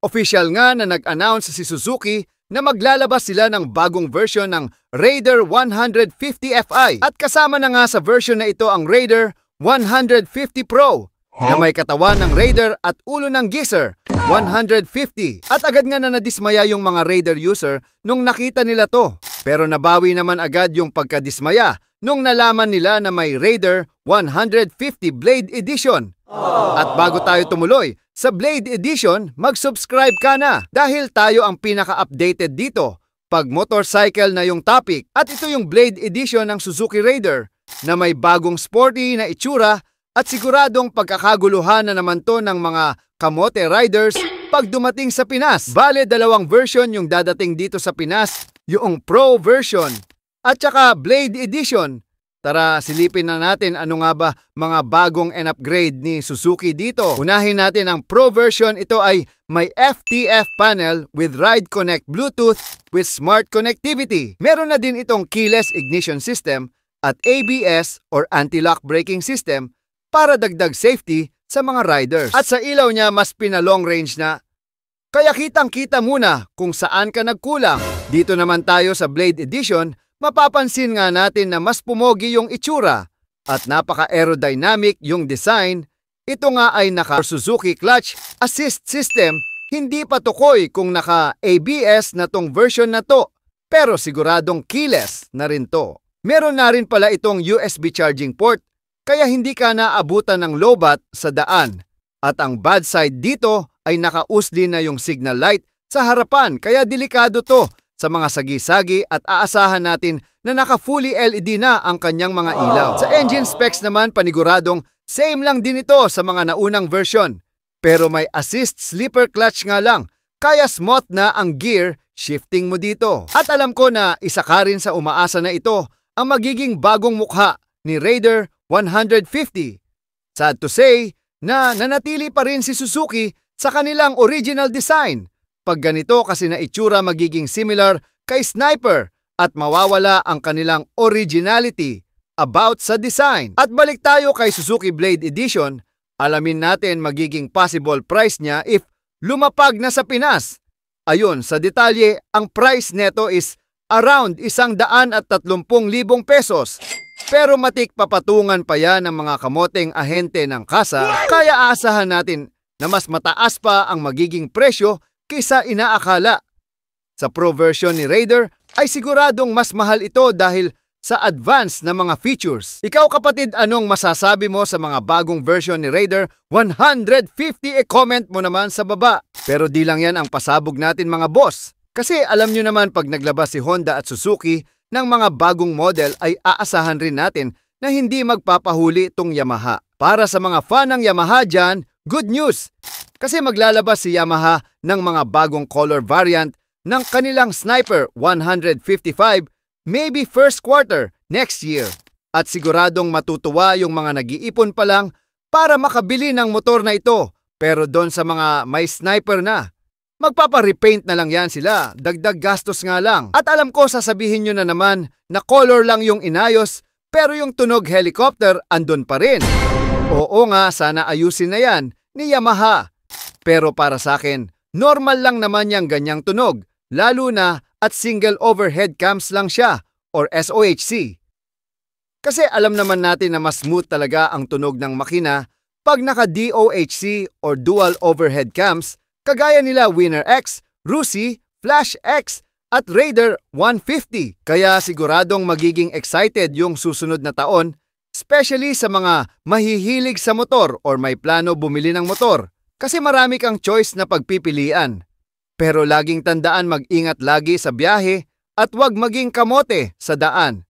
Official nga na nag-announce si Suzuki na maglalabas sila ng bagong version ng Raider 150 Fi at kasama na nga sa version na ito ang Raider 150 Pro na may katawan ng Raider at ulo ng Gixxer 150. At agad nga na nadismaya yung mga Raider user nung nakita nila to. Pero nabawi naman agad yung pagkadismaya nung nalaman nila na may Raider 150 Blade Edition. At bago tayo tumuloy sa Blade Edition, mag-subscribe ka na dahil tayo ang pinaka-updated dito pag motorcycle na yung topic. At ito yung Blade Edition ng Suzuki Raider na may bagong sporty na itsura at siguradong pagkakaguluhan na naman to ng mga kamote riders pag dumating sa Pinas. Bale, dalawang version yung dadating dito sa Pinas, yung Pro version at saka Blade Edition. Tara, silipin na natin ano nga ba mga bagong and-upgrade ni Suzuki dito. Unahin natin ang Pro version. Ito ay may FTF panel with Ride Connect Bluetooth with smart connectivity. Meron na din itong keyless ignition system at ABS or anti-lock braking system para dagdag safety sa mga riders. At sa ilaw niya, mas pina-long range na. Kaya kitang-kita muna kung saan ka nagkulang. Dito naman tayo sa Blade Edition, mapapansin nga natin na mas pumogi yung itsura at napaka-aerodynamic yung design. Ito nga ay naka-Suzuki Clutch Assist System. Hindi pa tukoy kung naka-ABS na tong version na to, pero siguradong keyless na rin to. Meron na rin pala itong USB charging port, kaya hindi ka naabutan ng lowbat sa daan. At ang bad side dito ay naka-usli na yung signal light sa harapan, kaya delikado to sa mga sagi-sagi at aasahan natin na naka-fully LED na ang kanyang mga ilaw. Sa engine specs naman, paniguradong same lang din ito sa mga naunang version. Pero may assist slipper clutch nga lang, kaya smooth na ang gear shifting mo dito. At alam ko na isa ka rin sa umaasa na ito ang magiging bagong mukha ni Raider 150. Sad to say na nanatili pa rin si Suzuki sa kanilang original design. Pag ganito kasi na itsura magiging similar kay Sniper at mawawala ang kanilang originality about sa design. At balik tayo kay Suzuki Blade Edition, alamin natin magiging possible price niya if lumapag na sa Pinas. Ayun, sa detalye, ang price neto is around 130,000 pesos. Pero matik papatungan pa yan ng mga kamoteng ahente ng kasa, kaya aasahan natin na mas mataas pa ang magiging presyo kaysa inaakala. Sa Pro version ni Raider ay siguradong mas mahal ito dahil sa advance na mga features. Ikaw kapatid, anong masasabi mo sa mga bagong version ni Raider 150? E-comment mo naman sa baba. Pero di lang yan ang pasabog natin mga boss. Kasi alam nyo naman pag naglabas si Honda at Suzuki ng mga bagong model ay aasahan rin natin na hindi magpapahuli itong Yamaha. Para sa mga fan ng Yamaha dyan, good news! Kasi maglalabas si Yamaha ng mga bagong color variant ng kanilang Sniper 155 maybe first quarter next year. At siguradong matutuwa yung mga nag-iipon pa lang para makabili ng motor na ito. Pero doon sa mga may Sniper na, magpapa-repaint na lang yan sila, dagdag gastos nga lang. At alam ko sasabihin nyo na naman na color lang yung inayos, pero yung tunog helicopter andun pa rin. Oo nga, sana ayusin na yan ni Yamaha. Pero para sa akin, normal lang naman yung ganyang tunog, lalo na at single overhead cams lang siya or SOHC. Kasi alam naman natin na mas smooth talaga ang tunog ng makina pag naka-DOHC or dual overhead cams, kagaya nila Winner X, Rusi, Flash X at Raider 150. Kaya siguradong magiging excited yung susunod na taon, especially sa mga mahihilig sa motor or may plano bumili ng motor. Kasi marami kang choice na pagpipilian. Pero laging tandaan mag-ingat lagi sa biyahe at huwag maging kamote sa daan.